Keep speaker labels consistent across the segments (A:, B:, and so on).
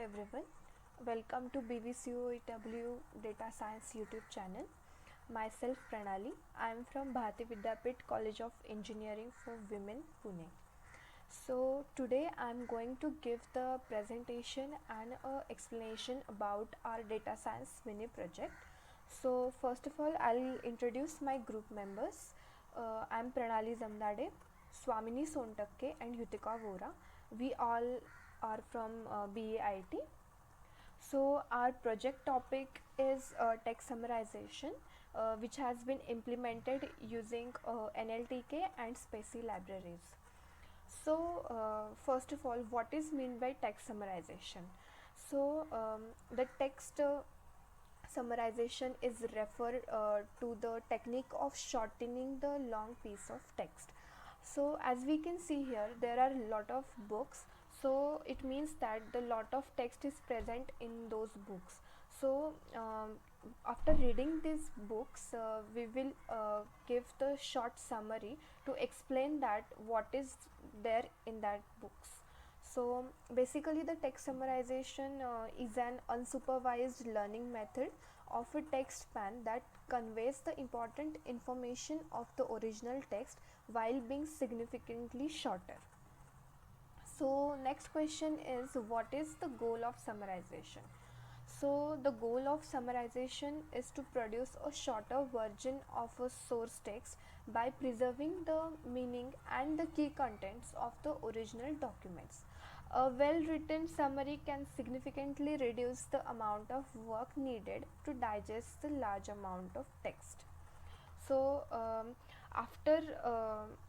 A: everyone. Welcome to BVCOEW Data Science YouTube channel. Myself Pranali. I am from Bharati Vidyapit College of Engineering for Women, Pune. So today I am going to give the presentation and explanation about our data science mini project. So first of all, I'll introduce my group members. I am Pranali Zamdade, Swamini Sontakke and Yutika Vora. We all are from BAIT. So our project topic is text summarization, which has been implemented using NLTK and Spacy libraries. So first of all, what is meant by text summarization? So the text summarization is referred to the technique of shortening the long piece of text. So as we can see here, there are a lot of books, so it means that the lot of text is present in those books. So after reading these books, we will give the short summary to explain that what is there in that books. So basically the text summarization is an unsupervised learning method of a text span that conveys the important information of the original text while being significantly shorter. So next question is, what is the goal of summarization? So the goal of summarization is to produce a shorter version of a source text by preserving the meaning and the key contents of the original documents. A well-written summary can significantly reduce the amount of work needed to digest the large amount of text. So after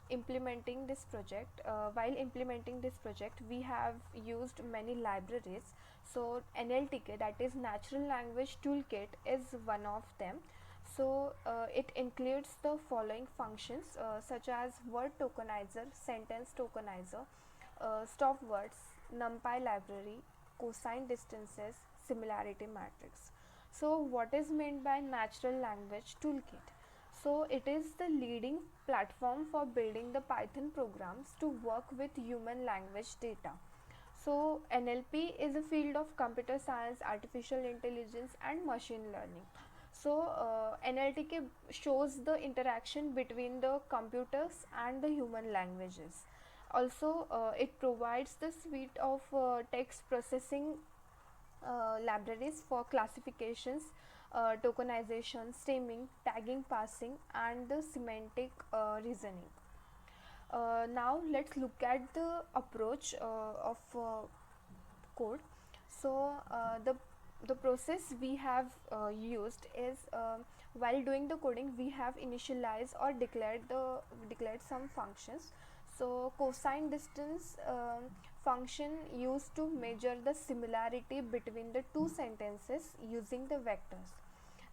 A: implementing this project, while implementing this project, we have used many libraries. So NLTK, that is Natural Language Toolkit, is one of them. So it includes the following functions such as word tokenizer, sentence tokenizer, stop words, NumPy library, cosine distances, similarity matrix. So what is meant by Natural Language Toolkit? So it is the leading platform for building the Python programs to work with human language data. So NLP is a field of computer science, artificial intelligence and machine learning. So NLTK shows the interaction between the computers and the human languages. Also it provides the suite of text processing libraries for classifications, tokenization, stemming, tagging, parsing and the semantic reasoning. Now let's look at the approach of code. So the process we have used is, while doing the coding, we have initialized or declared some functions. So cosine distance function used to measure the similarity between the two sentences using the vectors.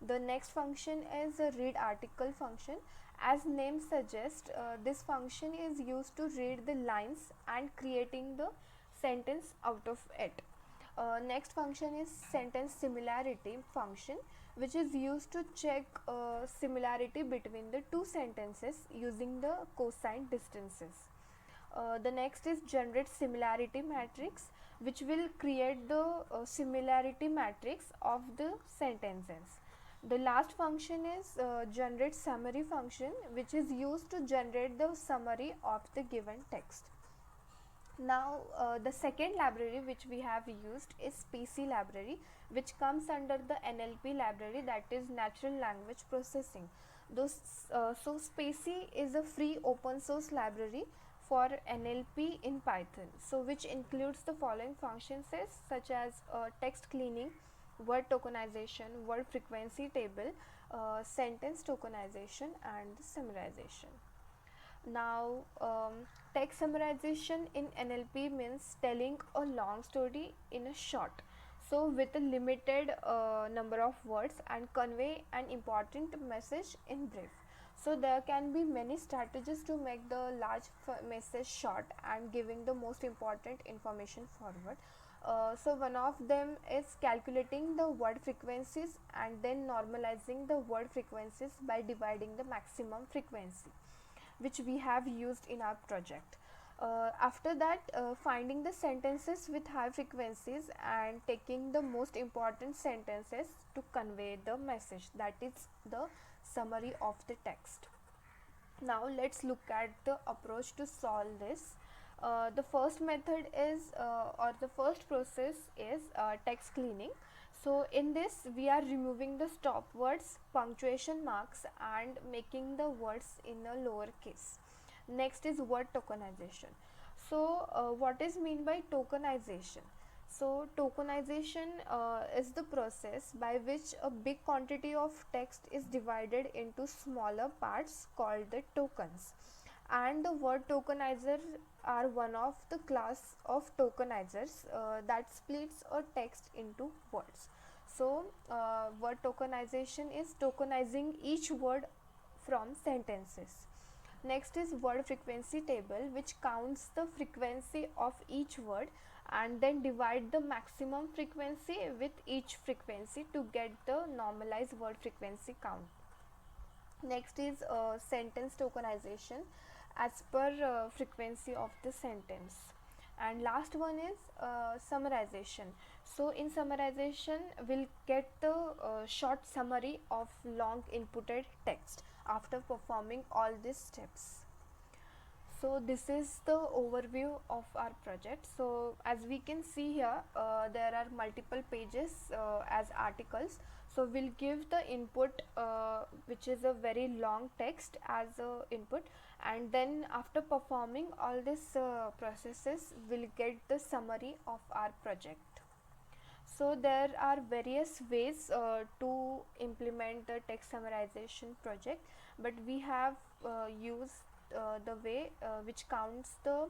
A: The next function is a read article function. As name suggests, this function is used to read the lines and creating the sentence out of it. Next function is sentence similarity function, which is used to check similarity between the two sentences using the cosine distances. The next is generate similarity matrix, which will create the similarity matrix of the sentences. The last function is generate summary function, which is used to generate the summary of the given text. Now the second library which we have used is Spacy library, which comes under the NLP library, that is Natural Language Processing. So Spacy is a free open source library for NLP in Python, so which includes the following functions such as text cleaning, word tokenization, word frequency table, sentence tokenization and summarization. Now text summarization in NLP means telling a long story in a short, so with a limited number of words, and convey an important message in brief. So there can be many strategies to make the large message short and giving the most important information forward. So one of them is calculating the word frequencies and then normalizing the word frequencies by dividing the maximum frequency, which we have used in our project. After that, finding the sentences with high frequencies and taking the most important sentences to convey the message, that is the summary of the text. Now let's look at the approach to solve this. The first method is or the first process is text cleaning. So in this we are removing the stop words, punctuation marks, and making the words in a lower case. Next is word tokenization. So what is mean by tokenization? So tokenization is the process by which a big quantity of text is divided into smaller parts called the tokens, and the word tokenizer are one of the class of tokenizers that splits a text into words. So word tokenization is tokenizing each word from sentences. Next is word frequency table, which counts the frequency of each word and then divide the maximum frequency with each frequency to get the normalized word frequency count. Next is sentence tokenization as per frequency of the sentence. And last one is summarization. So in summarization we'll get the short summary of long inputted text after performing all these steps. So this is the overview of our project. So as we can see here, there are multiple pages as articles. So we'll give the input which is a very long text as a input, and then after performing all these processes we'll get the summary of our project. So there are various ways to implement the text summarization project, but we have used the way which counts the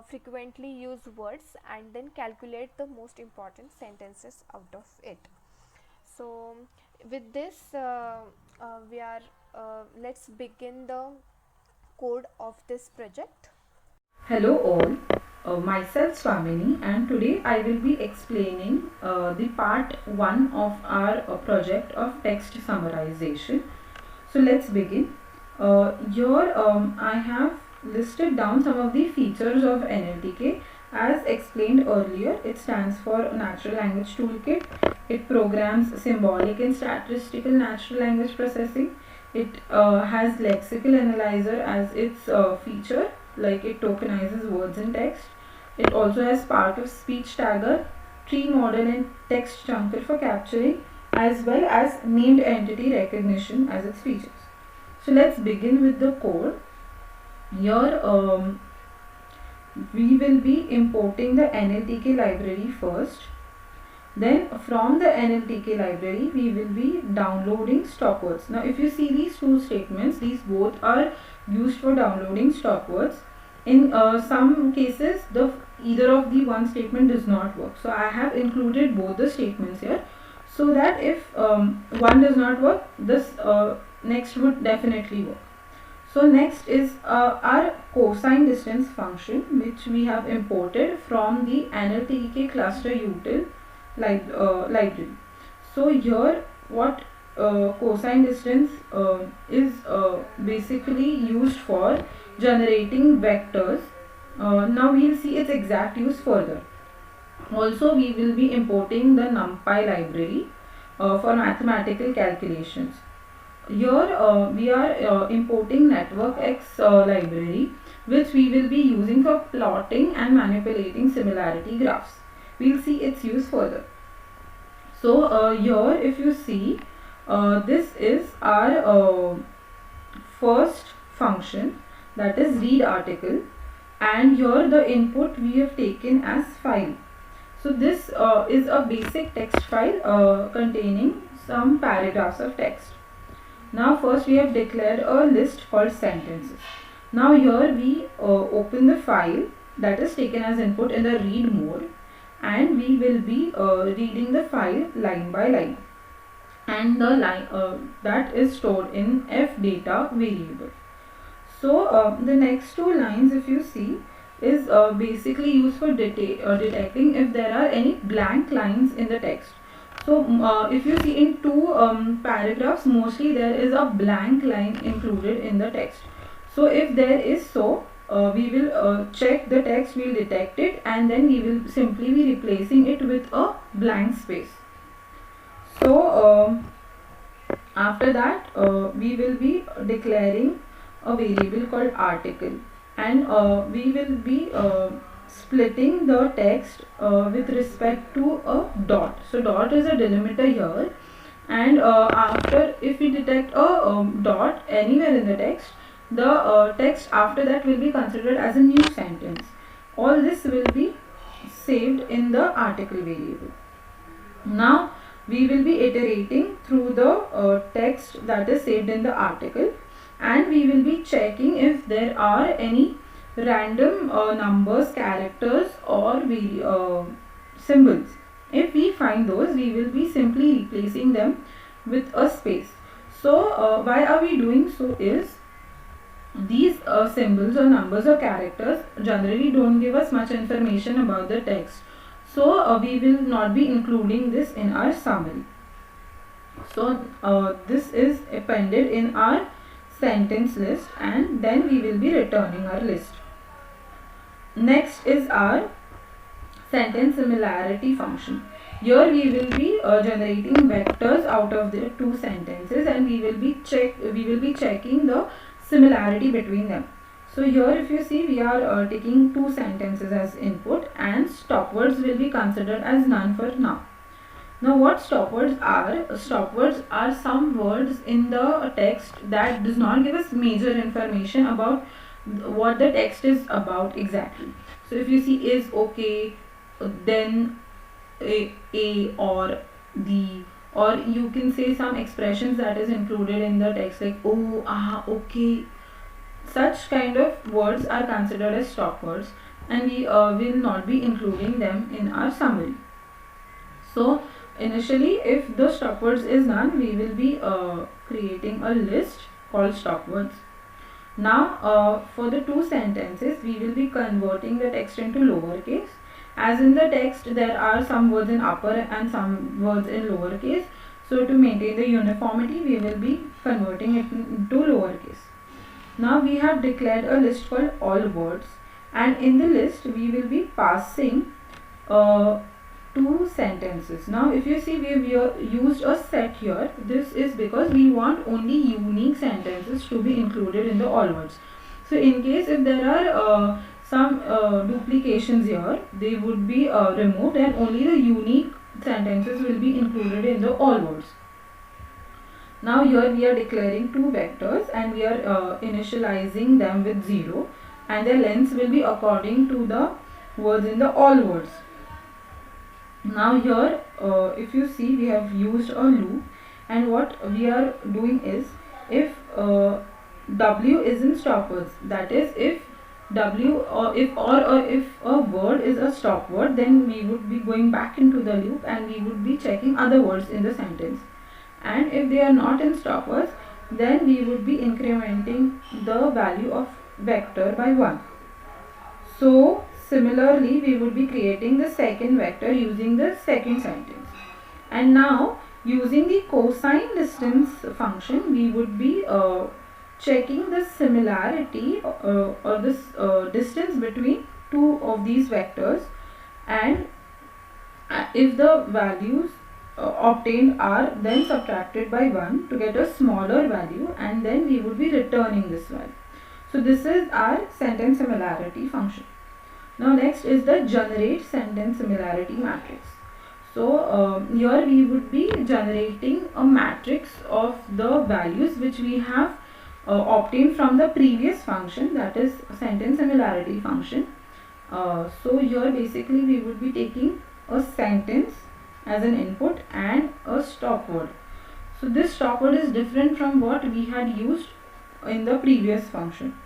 A: frequently used words and then calculate the most important sentences out of it. So with this we are let's begin the code of this project.
B: Hello all, myself Swamini, and today I will be explaining the part 1 of our project of text summarization. So let's begin. Here I have listed down some of the features of NLTK. As explained earlier, it stands for Natural Language Toolkit. It programs symbolic and statistical natural language processing. It has lexical analyzer as its feature, like it tokenizes words and text. It also has part of speech tagger, tree model, and text chunker for capturing, as well as named entity recognition as its features. So let's begin with the code. Here we will be importing the NLTK library first. Then from the NLTK library we will be downloading stop words. Now if you see these two statements, these both are used for downloading stop words. In some cases either of the one statement does not work, so I have included both the statements here, so that if one does not work, this next would definitely work. So next is our cosine distance function, which we have imported from the NLTK cluster util library. So here what cosine distance is basically used for generating vectors. Now we will see its exact use further. Also we will be importing the NumPy library for mathematical calculations. Here we are importing NetworkX library, which we will be using for plotting and manipulating similarity graphs. We will see its use further. So here if you see, this is our first function, that is read article, and here the input we have taken as file. So this is a basic text file containing some paragraphs of text. Now first we have declared a list called sentences. Now here we open the file that is taken as input in the read mode, and we will be reading the file line by line, and the line that is stored in fdata variable. So the next two lines, if you see, is basically used for detecting if there are any blank lines in the text. So if you see in two paragraphs, mostly there is a blank line included in the text. So if there is so, we will check the text, we will detect it, and then we will simply be replacing it with a blank space. So after that we will be declaring a variable called article, and we will be splitting the text with respect to a dot. So dot is a delimiter here, and after, if we detect a dot anywhere in the text, the text after that will be considered as a new sentence. All this will be saved in the article variable. Now we will be iterating through the text that is saved in the article, and we will be checking if there are any random numbers, characters, or symbols. If we find those, we will be simply replacing them with a space. So why are we doing so is, these symbols or numbers or characters generally don't give us much information about the text. So we will not be including this in our summary. So this is appended in our sentence list, and then we will be returning our list. Next is our sentence similarity function. Here we will be generating vectors out of the two sentences, and we will be checking the similarity between them. So here if you see, we are taking two sentences as input, and stop words will be considered as none for now. Now what stop words are? Stop words are some words in the text that does not give us major information about what the text is about exactly. So if you see is, okay, then, a or the, or you can say some expressions that is included in the text like oh, ah, okay. Such kind of words are considered as stop words, and we will not be including them in our summary. So initially, if the stop words is none, we will be creating a list called stop words. Now for the two sentences, we will be converting the text into lowercase. As in the text, there are some words in upper and some words in lowercase. So to maintain the uniformity, we will be converting it into lowercase. Now we have declared a list called all words, and in the list we will be passing two sentences. Now if you see, we have used a set here. This is because we want only unique sentences to be included in the all words. So in case if there are some duplications here, they would be removed, and only the unique sentences will be included in the all words. Now here we are declaring two vectors, and we are initializing them with 0, and their lengths will be according to the words in the all words. Now here if you see, we have used a loop, and what we are doing is, if W is in stop words, that is if W or if a word is a stop word, then we would be going back into the loop, and we would be checking other words in the sentence. And if they are not in stop words, then we would be incrementing the value of vector by 1. So similarly, we would be creating the second vector using the second sentence. And now using the cosine distance function, we would be checking the similarity or this distance between two of these vectors, and if the values obtained are then subtracted by 1 to get a smaller value, and then we would be returning this value. So this is our sentence similarity function. Now next is the generate sentence similarity matrix. So here we would be generating a matrix of the values which we have obtained from the previous function, that is sentence similarity function. So here basically we would be taking a sentence as an input and a stop word. So this stop word is different from what we had used in the previous function.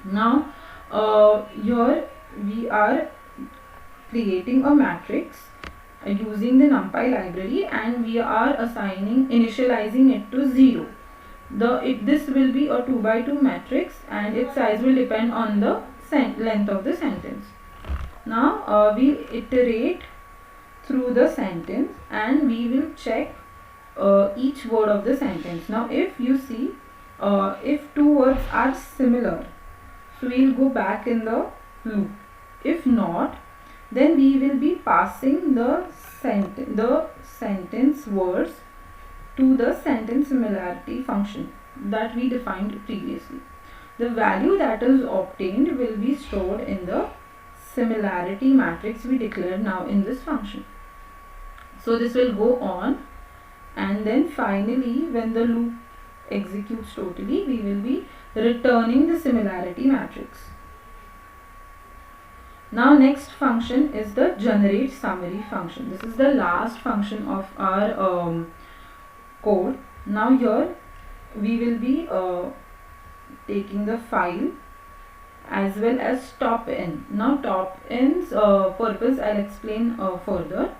B: Now here we are creating a matrix using the NumPy library, and we are initializing it to 0. This will be a 2 by 2 matrix, and its size will depend on the length of the sentence. Now we iterate through the sentence, and we will check each word of the sentence. Now if you see, if two words are similar, So we'll go back in the loop. If not, then we will be passing the sentence words to the sentence similarity function that we defined previously. The value that is obtained will be stored in the similarity matrix we declared now in this function. So this will go on, and then finally when the loop executes totally, we will be returning the similarity matrix. Now next function is the generate summary function. This is the last function of our code. Now here we will be taking the file as well as top in. Now top in's purpose I'll explain further.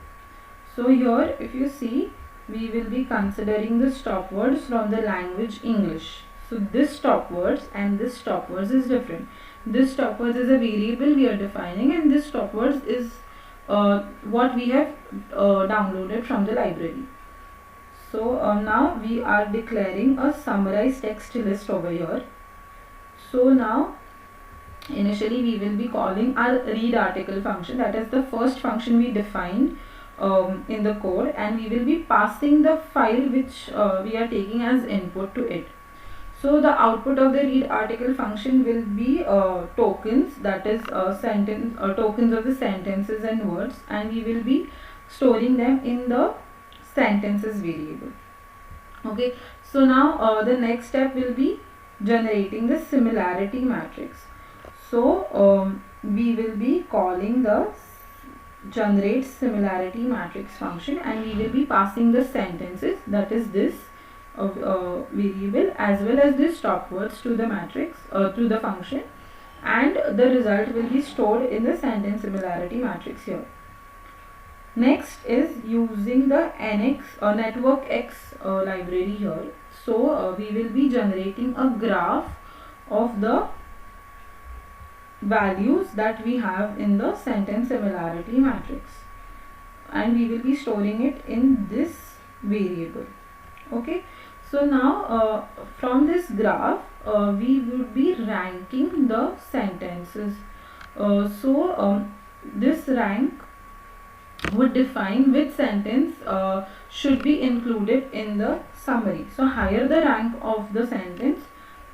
B: So here if you see, we will be considering the stop words from the language English. So this stop words and this stop words is different. This stop words is a variable we are defining, and this stop words is what we have downloaded from the library. So now we are declaring a summarized text list over here. So now initially we will be calling our read article function, that is the first function we defined in the code, and we will be passing the file which we are taking as input to it. So the output of the read article function will be tokens, that is tokens of the sentences and words, and we will be storing them in the sentences variable. Okay, so now the next step will be generating the similarity matrix. So we will be calling the generate similarity matrix function, and we will be passing the sentences, that is this variable, as well as this stop words to the matrix to the function, and the result will be stored in the sentence similarity matrix here. Next is using the network X library here. So we will be generating a graph of the values that we have in the sentence similarity matrix, and we will be storing it in this variable. Okay, so now from this graph we would be ranking the sentences. This rank would define which sentence should be included in the summary. So higher the rank of the sentence,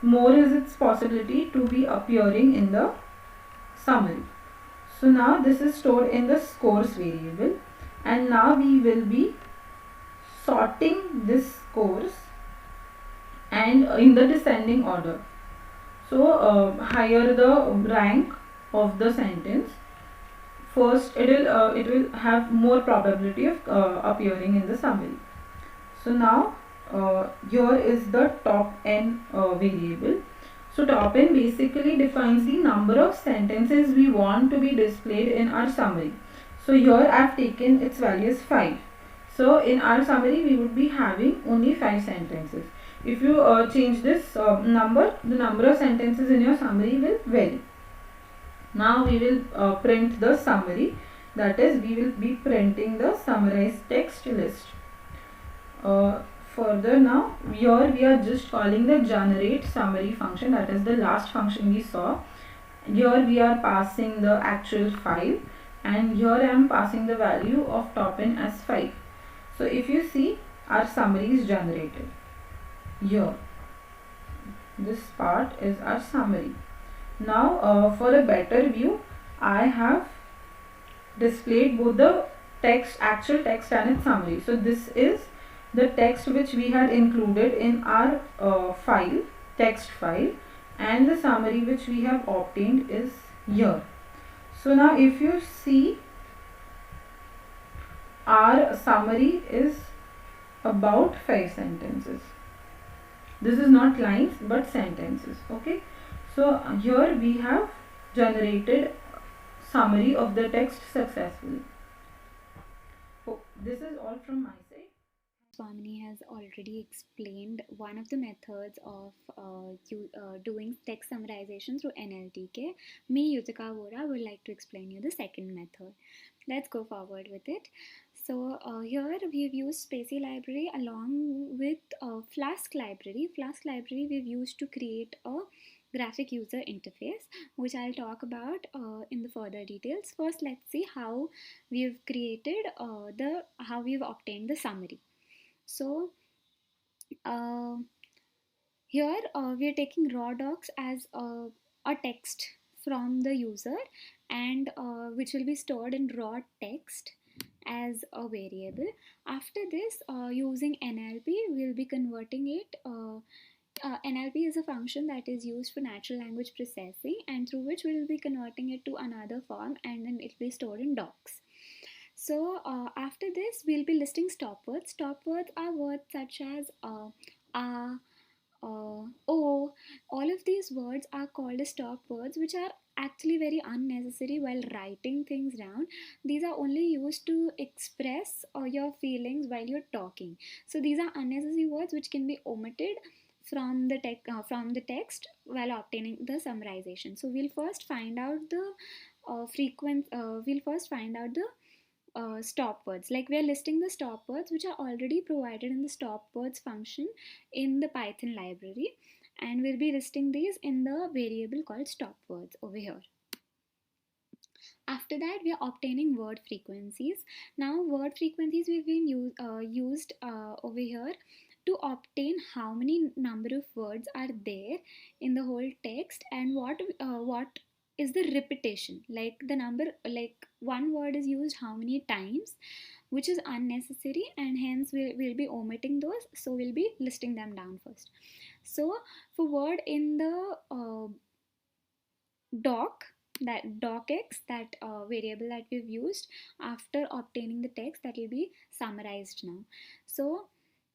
B: more is its possibility to be appearing in the summary. So now this is stored in the scores variable, and now we will be sorting this scores and in the descending order. So higher the rank of the sentence, first it will have more probability of appearing in the summary. So now here is the top n variable. So top n basically defines the number of sentences we want to be displayed in our summary. So here I have taken its value as 5. So in our summary we would be having only 5 sentences. If you change this number, the number of sentences in your summary will vary. Now we will print the summary, that is we will be printing the summarized text list. Further now, here we are just calling the generate summary function, that is the last function we saw. Here we are passing the actual file, and here I am passing the value of top n as 5. So if you see, our summary is generated. Here this part is our summary. Now for a better view, I have displayed both the actual text and its summary. So this is the text which we had included in our text file, and the summary which we have obtained is here. So now if you see, our summary is about 5 sentences. This is not lines but sentences. Okay, so here we have generated summary of the text successfully. So this is all from my side.
C: Swamini has already explained one of the methods of doing text summarization through NLTK. Me, Yutika Vora, would like to explain you the second method. Let's go forward with it. So here we've used Spacy library along with Flask library. Flask library we've used to create a graphic user interface, which I'll talk about in the further details. First, let's see how we've created how we've obtained the summary. So uh, here we are taking raw docs as a text from the user, and which will be stored in raw text as a variable. After this, using NLP, we'll be converting it. NLP is a function that is used for natural language processing, and through which we'll be converting it to another form, and then it will be stored in docs. So after this, we'll be listing stop words. Stop words are words such as oh. All of these words are called as stop words, which are actually very unnecessary while writing things down. These are only used to express your feelings while you're talking. So these are unnecessary words which can be omitted from the text while obtaining the summarization. So we'll first find out the stop words. Like, we are listing the stop words which are already provided in the stop words function in the Python library, and we'll be listing these in the variable called stop words over here. After that, we are obtaining word frequencies. Now, word frequencies we've been used over here to obtain how many number of words are there in the whole text, and what is the repetition, like the number, like one word is used how many times, which is unnecessary, and hence we'll be omitting those. So we'll be listing them down first. So for word in the docx, that variable that we've used after obtaining the text, that will be summarized now. So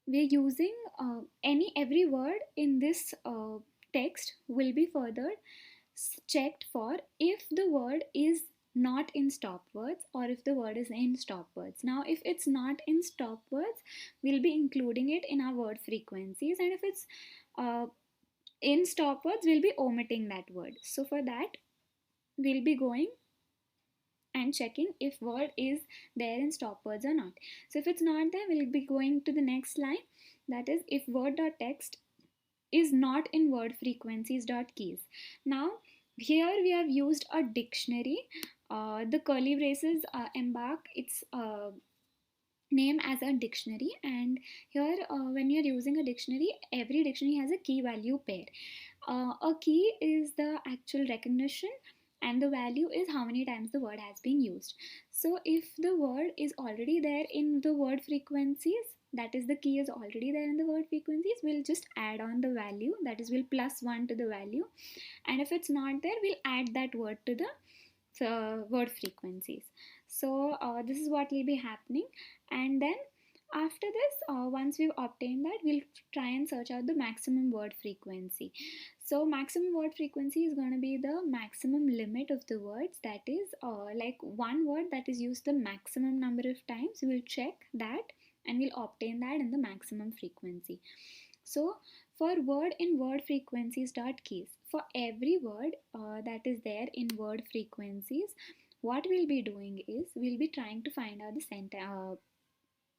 C: we're using every word in this text will be further checked for if the word is not in stop words or if the word is in stop words. Now, if it's not in stop words, we'll be including it in our word frequencies, and if it's in stop words, we'll be omitting that word. So for that, we'll be going and checking if word is there in stop words or not. So if it's not there, we'll be going to the next line, that is if word.text is not in word frequencies.keys. Now here we have used a dictionary. The curly braces embark its name as a dictionary, and here when you're using a dictionary, every dictionary has a key value pair. A key is the actual recognition, and the value is how many times the word has been used. So if the word is already there in the word frequencies, that is the key is already there in the word frequencies, we'll just add on the value, that is we'll plus 1 to the value, and if it's not there, we'll add that word to the word frequencies. So this is what will be happening, and then after this, once we've obtained that, we'll try and search out the maximum word frequency. So maximum word frequency is going to be the maximum limit of the words, that is like one word that is used the maximum number of times. We'll check that and we'll obtain that in the maximum frequency. So for word in word frequencies dot keys, for every word that is there in word frequencies, what we'll be doing is we'll be trying to find out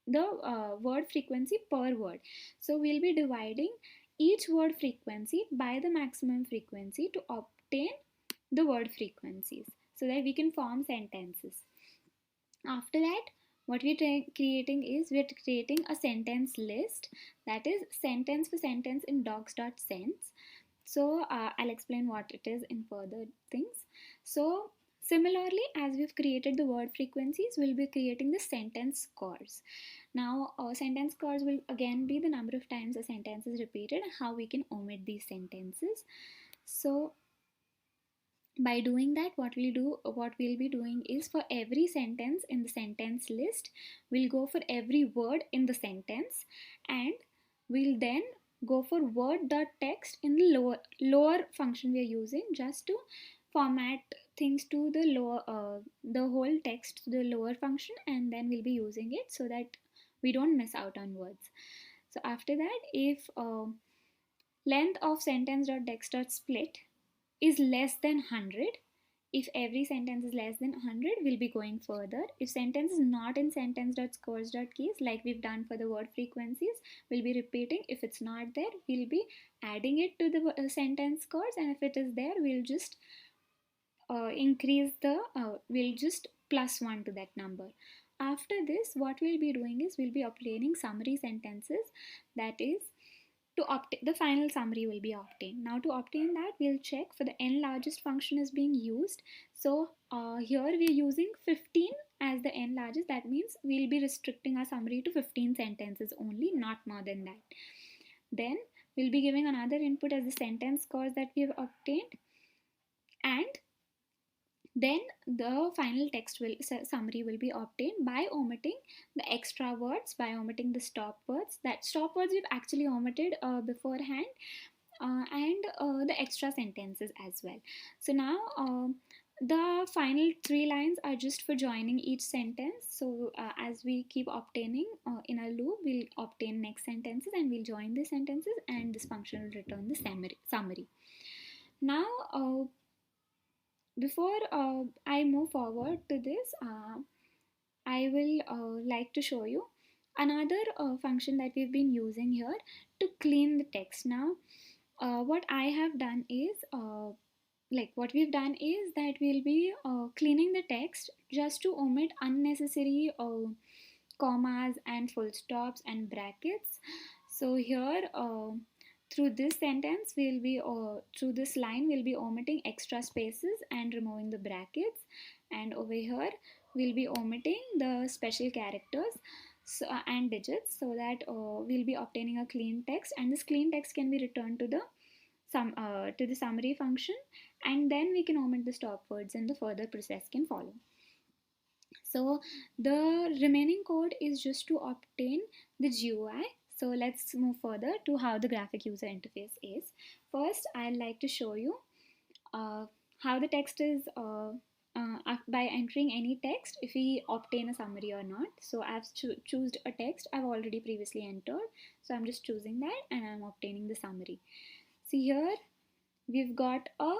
C: the word frequency per word. So we'll be dividing each word frequency by the maximum frequency to obtain the word frequencies, so that we can form sentences. After that, what we're creating is we're creating a sentence list, that is sentence for sentence in docs.sense. So I'll explain what it is in further things. So similarly, as we've created the word frequencies, we'll be creating the sentence scores. Now sentence scores will again be the number of times a sentence is repeated and how we can omit these sentences. So by doing that, what we'll be doing is for every sentence in the sentence list, we'll go for every word in the sentence, and we'll then go for word.text in the lower function we are using, just to format things to the the whole text to the lower function, and then we'll be using it so that we don't miss out on words. So after that, if length of sentence.text.split is less than 100, If every sentence is less than 100, we'll be going further. If sentence is not in sentence.scores.keys, like we've done for the word frequencies, we'll be repeating. If it's not there, we'll be adding it to the sentence scores, and if it is there, we'll just we'll just plus 1 to that number. After this, what we'll be doing is we'll be obtaining summary sentences, that is, to obtain the final summary will be obtained. Now to obtain that, we'll check for the n largest function is being used. So here we're using 15 as the n largest. That means we'll be restricting our summary to 15 sentences only, not more than that. Then we'll be giving another input as the sentence scores that we have obtained, and then the final text summary will be obtained by omitting the extra words, by omitting the stop words. That stop words we've actually omitted beforehand, and the extra sentences as well. So now the final 3 lines are just for joining each sentence. So as we keep obtaining in a loop, we'll obtain next sentences and we'll join the sentences, and this function will return the summary. Now before I move forward to this, I will like to show you another function that we've been using here to clean the text. Now what I have done is what we've done is that we'll be cleaning the text just to omit unnecessary commas and full stops and brackets. So here through this sentence we'll be through this line we'll be omitting extra spaces and removing the brackets, and over here we'll be omitting the special characters and digits, so that we'll be obtaining a clean text, and this clean text can be returned to the summary function, and then we can omit the stop words and the further process can follow. So the remaining code is just to obtain the GUI. So let's move further to how the graphic user interface is. First, I'd like to show you how the text is by entering any text, if we obtain a summary or not. So I've chosen a text I've already previously entered. So I'm just choosing that and I'm obtaining the summary. See here, we've got a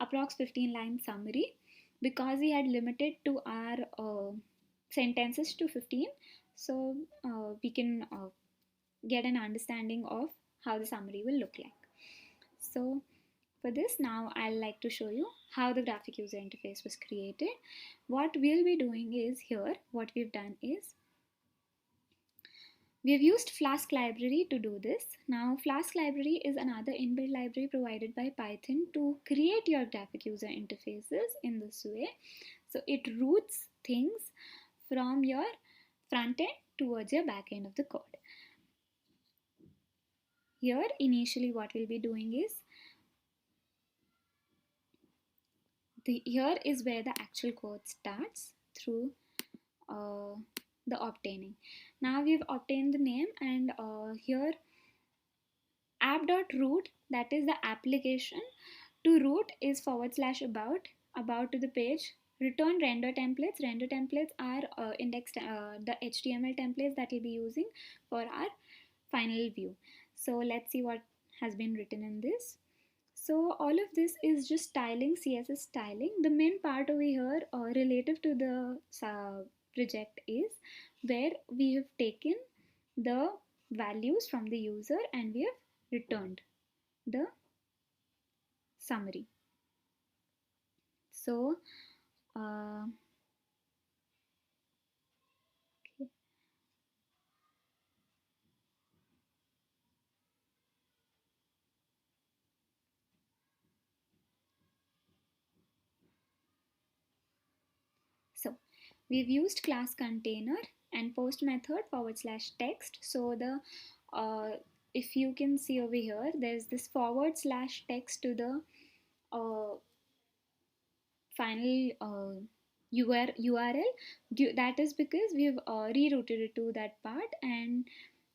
C: approx 15 line summary because we had limited to our sentences to 15. So we can get an understanding of how the summary will look like. So for this, now I'll like to show you how the graphic user interface was created. What we'll be doing is here, what we've done is we've used Flask library to do this. Now Flask library is another inbuilt library provided by Python to create your graphic user interfaces in this way. So it routes things from your front end towards your back end of the code. Here initially what we'll be doing is here is where the actual code starts through the obtaining. Now we've obtained the name, and here app.root, that is the application to root, is /about to the page, return render templates. Render templates are indexed the HTML templates that we'll be using for our final view. So let's see what has been written in this. So all of this is just styling, CSS styling. The main part over here relative to the project is where we have taken the values from the user and we have returned the summary. So okay. So we've used class container and post method /text. So the if you can see over here, there's this /text to the final URL. That is because we've rerouted it to that part, and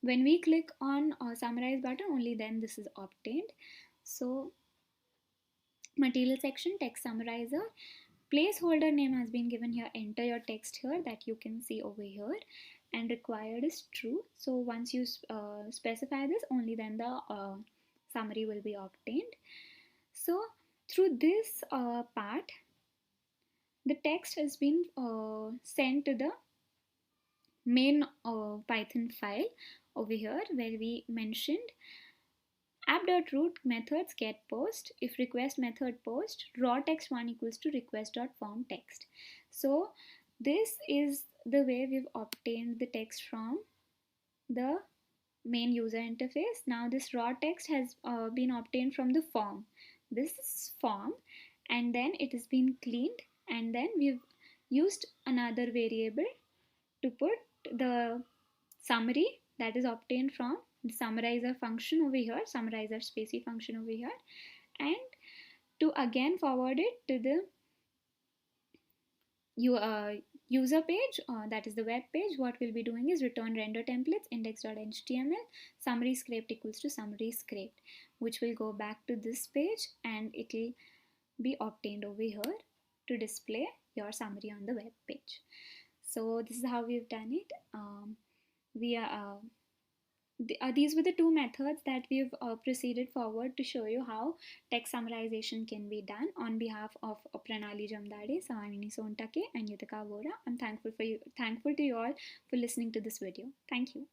C: when we click on summarize button, only then this is obtained. So material section, text summarizer, placeholder name has been given here. Enter your text here, that you can see over here, and required is true. So once you specify this, only then the summary will be obtained. So through this part the text has been sent to the main Python file over here, where we mentioned app.root methods get post. If request method post, raw text 1 equals to request.form text. So this is the way we've obtained the text from the main user interface. Now this raw text has been obtained from the form. This is form, and then it has been cleaned, and then we've used another variable to put the summary that is obtained from the summarizer function over here, summarizer spacey function over here, and to again forward it to the user page, that is the web page. What we'll be doing is return render templates index.html summary scraped equals to summary scraped, which will go back to this page, and it will be obtained over here to display your summary on the web page. So this is how we've done it. These were the two methods that we've proceeded forward to show you how text summarization can be done on behalf of Pranali Jamdade, Samini Sontake, and Yutika Vora. I'm thankful to you all for listening to this video. Thank you.